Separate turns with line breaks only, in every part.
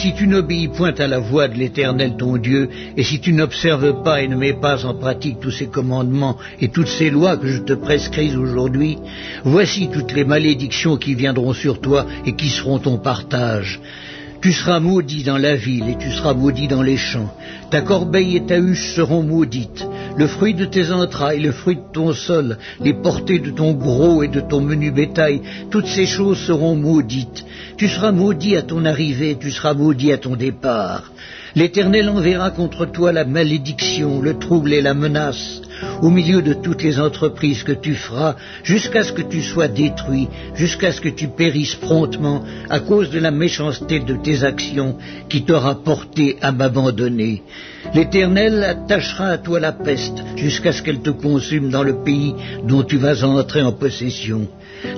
Si tu n'obéis point à la voix de l'Éternel ton Dieu, et si tu n'observes pas et ne mets pas en pratique tous ces commandements et toutes ces lois que je te prescris aujourd'hui, voici toutes les malédictions qui viendront sur toi et qui seront ton partage. Tu seras maudit dans la ville et tu seras maudit dans les champs. Ta corbeille et ta huche seront maudites. Le fruit de tes entrailles, le fruit de ton sol, les portées de ton gros et de ton menu bétail, toutes ces choses seront maudites. Tu seras maudit à ton arrivée, tu seras maudit à ton départ. L'Éternel enverra contre toi la malédiction, le trouble et la menace, au milieu de toutes les entreprises que tu feras, jusqu'à ce que tu sois détruit, jusqu'à ce que tu périsses promptement, à cause de la méchanceté de tes actions qui t'aura porté à m'abandonner. L'Éternel attachera à toi la peste, jusqu'à ce qu'elle te consume dans le pays dont tu vas entrer en possession.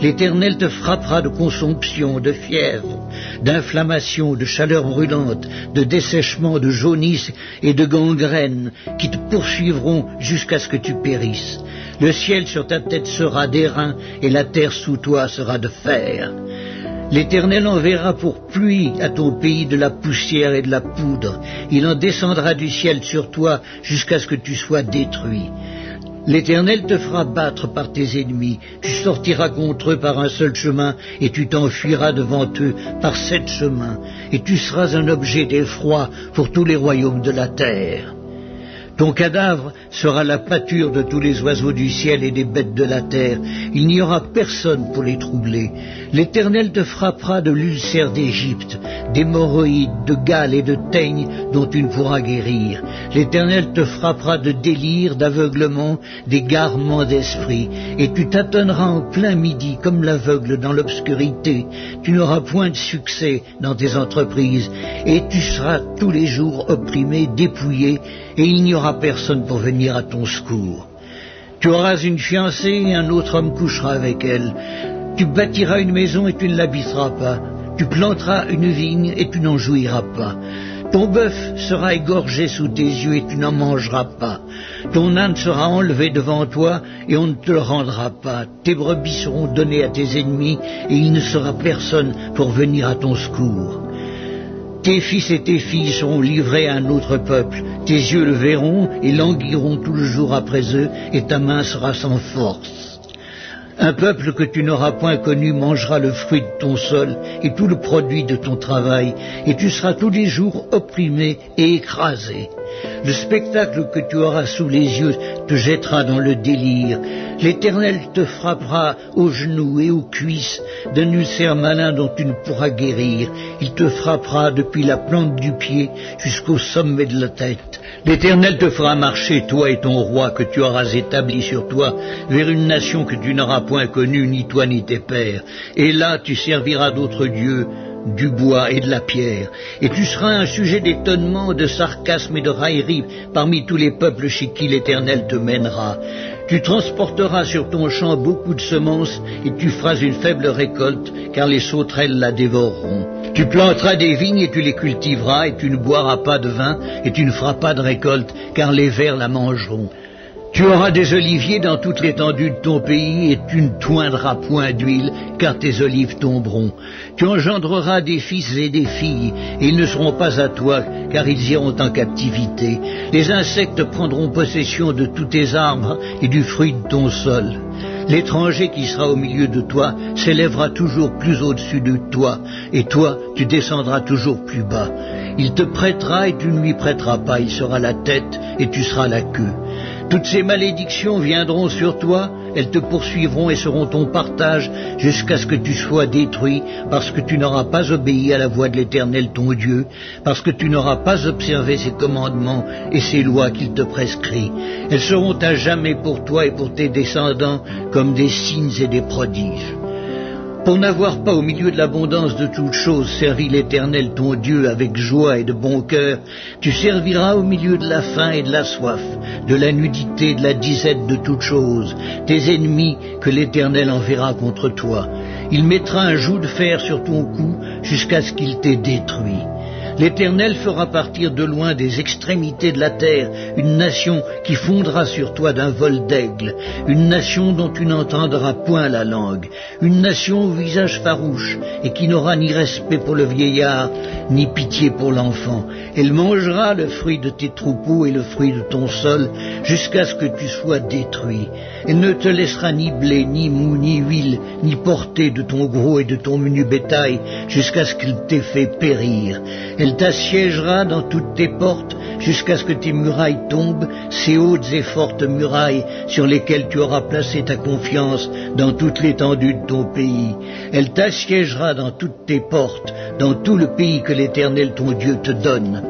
L'Éternel te frappera de consomption, de fièvre, d'inflammation, de chaleur brûlante, de dessèchement, de jaunisse et de gangrène, qui te poursuivront jusqu'à ce que tu périsses. Le ciel sur ta tête sera d'airain, et la terre sous toi sera de fer. L'Éternel enverra pour pluie à ton pays de la poussière et de la poudre. Il en descendra du ciel sur toi jusqu'à ce que tu sois détruit. L'Éternel te fera battre par tes ennemis, tu sortiras contre eux par un seul chemin, et tu t'enfuiras devant eux par 7 chemins, et tu seras un objet d'effroi pour tous les royaumes de la terre. Ton cadavre sera la pâture de tous les oiseaux du ciel et des bêtes de la terre. Il n'y aura personne pour les troubler. L'Éternel te frappera de l'ulcère d'Égypte, d'hémorroïdes, de gales et de teignes dont tu ne pourras guérir. L'Éternel te frappera de délire, d'aveuglement, d'égarement d'esprit. Et tu tâtonneras en plein midi comme l'aveugle dans l'obscurité. Tu n'auras point de succès dans tes entreprises. Et tu seras tous les jours opprimé, dépouillé, et il n'y aura personne pour venir à ton secours. Tu auras une fiancée et un autre homme couchera avec elle. Tu bâtiras une maison et tu ne l'habiteras pas. Tu planteras une vigne et tu n'en jouiras pas. Ton bœuf sera égorgé sous tes yeux et tu n'en mangeras pas. Ton âne sera enlevé devant toi et on ne te le rendra pas. Tes brebis seront données à tes ennemis et il ne sera personne pour venir à ton secours. Tes fils et tes filles seront livrés à un autre peuple. Tes yeux le verront et languiront tout le jour après eux, et ta main sera sans force. Un peuple que tu n'auras point connu mangera le fruit de ton sol et tout le produit de ton travail, et tu seras tous les jours opprimé et écrasé. Le spectacle que tu auras sous les yeux te jettera dans le délire. L'Éternel te frappera aux genoux et aux cuisses d'un ulcère malin dont tu ne pourras guérir. Il te frappera depuis la plante du pied jusqu'au sommet de la tête. L'Éternel te fera marcher, toi et ton roi que tu auras établi sur toi, vers une nation que tu n'auras point connue, ni toi ni tes pères. Et là tu serviras d'autres dieux, du bois et de la pierre, et tu seras un sujet d'étonnement, de sarcasme et de raillerie parmi tous les peuples chez qui l'Éternel te mènera. Tu transporteras sur ton champ beaucoup de semences, et tu feras une faible récolte, car les sauterelles la dévoreront. Tu planteras des vignes et tu les cultiveras, et tu ne boiras pas de vin, et tu ne feras pas de récolte, car les vers la mangeront. Tu auras des oliviers dans toute l'étendue de ton pays, et tu ne toindras point d'huile, car tes olives tomberont. Tu engendreras des fils et des filles, et ils ne seront pas à toi, car ils iront en captivité. Les insectes prendront possession de tous tes arbres et du fruit de ton sol. L'étranger qui sera au milieu de toi s'élèvera toujours plus au-dessus de toi, et toi, tu descendras toujours plus bas. Il te prêtera et tu ne lui prêteras pas, il sera la tête et tu seras la queue. Toutes ces malédictions viendront sur toi, elles te poursuivront et seront ton partage jusqu'à ce que tu sois détruit, parce que tu n'auras pas obéi à la voix de l'Éternel ton Dieu, parce que tu n'auras pas observé ses commandements et ses lois qu'il te prescrit. Elles seront à jamais pour toi et pour tes descendants comme des signes et des prodiges. Pour n'avoir pas au milieu de l'abondance de toutes choses servi l'Éternel ton Dieu avec joie et de bon cœur, tu serviras au milieu de la faim et de la soif, de la nudité, de la disette de toutes choses, tes ennemis que l'Éternel enverra contre toi. Il mettra un joug de fer sur ton cou jusqu'à ce qu'il t'ait détruit. L'Éternel fera partir de loin des extrémités de la terre une nation qui fondera sur toi d'un vol d'aigle, une nation dont tu n'entendras point la langue, une nation au visage farouche et qui n'aura ni respect pour le vieillard, ni pitié pour l'enfant. Elle mangera le fruit de tes troupeaux et le fruit de ton sol jusqu'à ce que tu sois détruit. Elle ne te laissera ni blé, ni mou, ni huile, ni portée de ton gros et de ton menu bétail jusqu'à ce qu'il t'ait fait périr. Elle t'assiégera dans toutes tes portes jusqu'à ce que tes murailles tombent, ces hautes et fortes murailles sur lesquelles tu auras placé ta confiance dans toute l'étendue de ton pays. Elle t'assiégera dans toutes tes portes, dans tout le pays que l'Éternel ton Dieu te donne.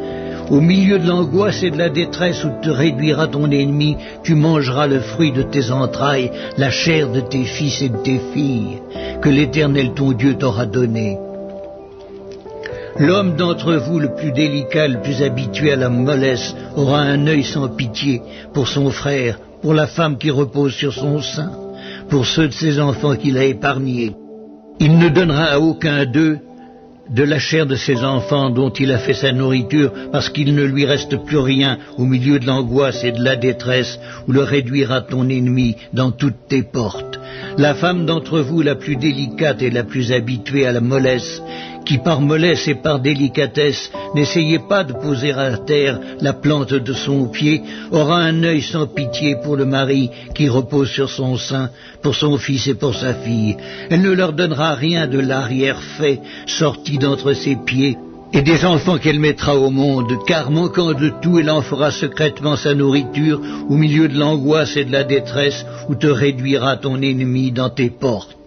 Au milieu de l'angoisse et de la détresse où te réduira ton ennemi, tu mangeras le fruit de tes entrailles, la chair de tes fils et de tes filles, que l'Éternel ton Dieu t'aura donné. L'homme d'entre vous le plus délicat, le plus habitué à la mollesse, aura un œil sans pitié pour son frère, pour la femme qui repose sur son sein, pour ceux de ses enfants qu'il a épargnés. Il ne donnera à aucun d'eux de la chair de ses enfants dont il a fait sa nourriture, parce qu'il ne lui reste plus rien au milieu de l'angoisse et de la détresse, où le réduira ton ennemi dans toutes tes portes. La femme d'entre vous la plus délicate et la plus habituée à la mollesse, qui par mollesse et par délicatesse n'essayez pas de poser à terre la plante de son pied, aura un œil sans pitié pour le mari qui repose sur son sein, pour son fils et pour sa fille. Elle ne leur donnera rien de l'arrière-fait sorti d'entre ses pieds, et des enfants qu'elle mettra au monde, car manquant de tout, elle en fera secrètement sa nourriture au milieu de l'angoisse et de la détresse où te réduira ton ennemi dans tes portes.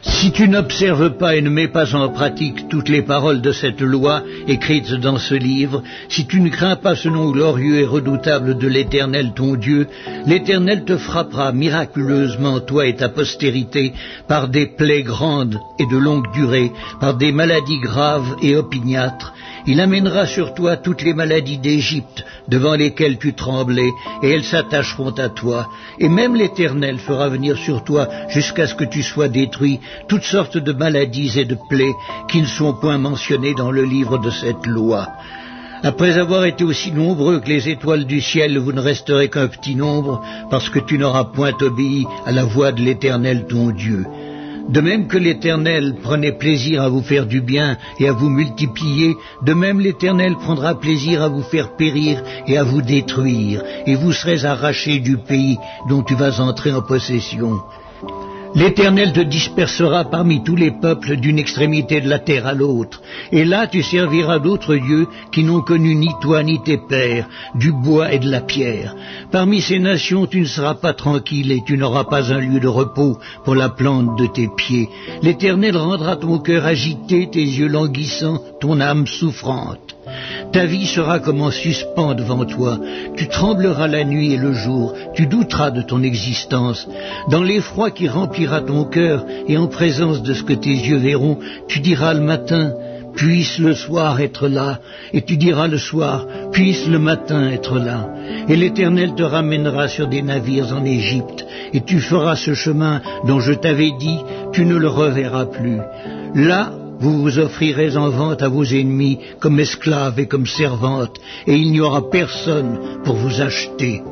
Si tu n'observes pas et ne mets pas en pratique toutes les paroles de cette loi écrites dans ce livre, si tu ne crains pas ce nom glorieux et redoutable de l'Éternel ton Dieu, l'Éternel te frappera miraculeusement, toi et ta postérité, par des plaies grandes et de longue durée, par des maladies graves et opiniâtres. Il amènera sur toi toutes les maladies d'Égypte devant lesquelles tu tremblais, et elles s'attacheront à toi. Et même l'Éternel fera venir sur toi, jusqu'à ce que tu sois détruit, toutes sortes de maladies et de plaies qui ne sont point mentionnées dans le livre de cette loi. Après avoir été aussi nombreux que les étoiles du ciel, vous ne resterez qu'un petit nombre, parce que tu n'auras point obéi à la voix de l'Éternel ton Dieu. De même que l'Éternel prenait plaisir à vous faire du bien et à vous multiplier, de même l'Éternel prendra plaisir à vous faire périr et à vous détruire, et vous serez arrachés du pays dont tu vas entrer en possession. L'Éternel te dispersera parmi tous les peuples d'une extrémité de la terre à l'autre, et là tu serviras d'autres dieux qui n'ont connu ni toi ni tes pères, du bois et de la pierre. Parmi ces nations tu ne seras pas tranquille et tu n'auras pas un lieu de repos pour la plante de tes pieds. L'Éternel rendra ton cœur agité, tes yeux languissants, ton âme souffrante. Ta vie sera comme en suspens devant toi, tu trembleras la nuit et le jour, tu douteras de ton existence. Dans l'effroi qui remplira ton cœur et en présence de ce que tes yeux verront, tu diras le matin, puisse le soir être là, et tu diras le soir, puisse le matin être là. Et l'Éternel te ramènera sur des navires en Égypte, et tu feras ce chemin dont je t'avais dit, tu ne le reverras plus. Là, vous vous offrirez en vente à vos ennemis comme esclaves et comme servantes, et il n'y aura personne pour vous acheter.